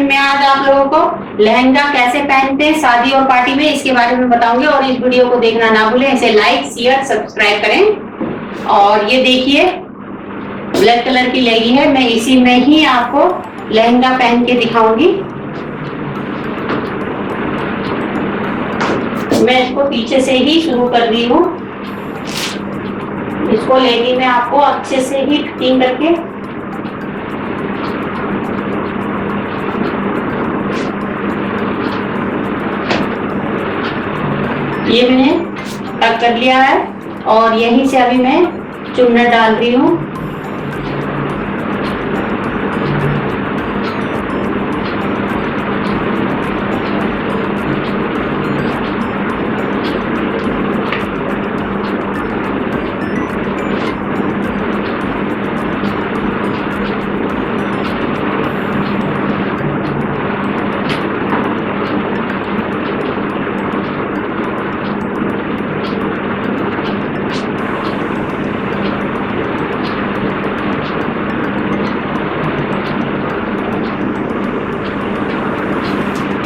मैं आज आप लोगों को लहंगा कैसे पहनते हैं शादी और पार्टी में, इसके बारे में बताऊंगी। और इस वीडियो को देखना ना भूलें, इसे लाइक शेयर सब्सक्राइब करें। और ये देखिए ब्लैक कलर की लेगी है, मैं इसी में ही आपको लहंगा पहन के दिखाऊंगी। मैं इसको पीछे से ही शुरू कर रही हूँ। इसको लेगी मैं आपको अच्छे से ही फिटिंग करके ये मैंने टक कर लिया है और यहीं से अभी मैं चुन्नट डाल रही हूँ।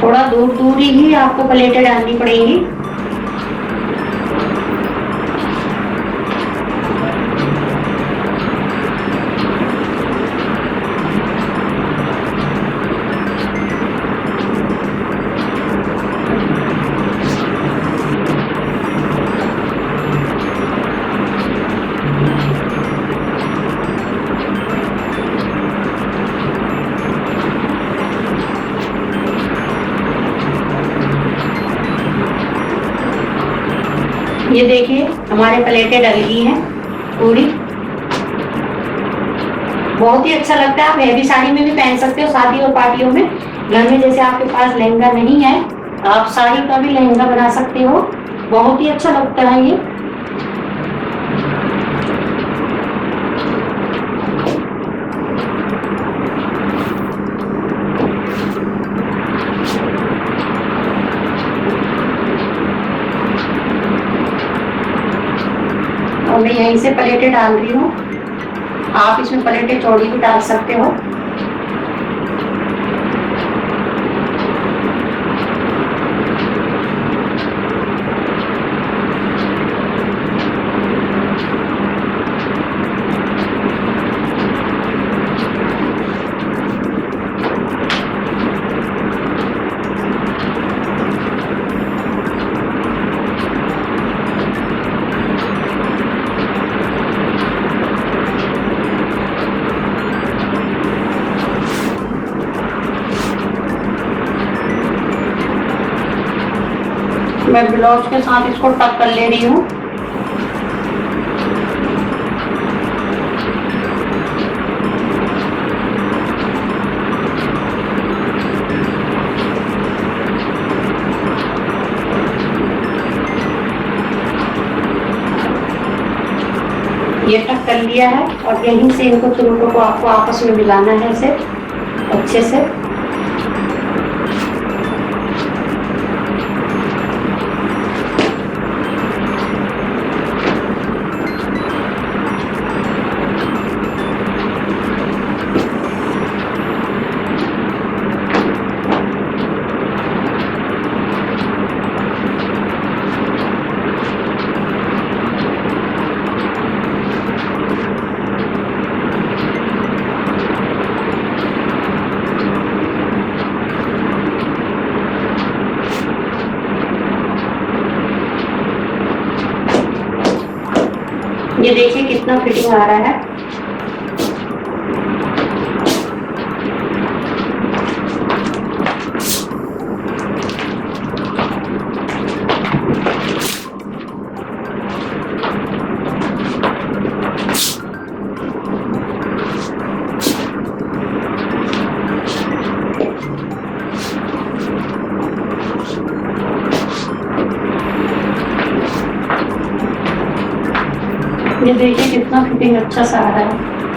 थोड़ा दूर दूर ही आपको प्लेटें डालनी पड़ेंगी। ये देखिए हमारे प्लेटें डल गई हैं पूरी। बहुत ही अच्छा लगता है। आप हैवी साड़ी में भी पहन सकते हो शादी और पार्टियों में। घर में जैसे आपके पास लहंगा नहीं है, आप साड़ी का भी लहंगा बना सकते हो। बहुत ही अच्छा लगता है ये। और मैं यहीं से प्लेटें डाल रही हूँ। आप इसमें प्लेटें चौड़ी भी डाल सकते हो। मैं ब्लाउज के साथ इसको टक कर ले रही हूँ। ये टक कर लिया है और यहीं से इनको चुनटों को आपको आपस में मिलाना है इसे अच्छे से। ये देखिए कितना फिटिंग आ रहा है। ये देखिए कितना फिटिंग अच्छा सा आ रहा है।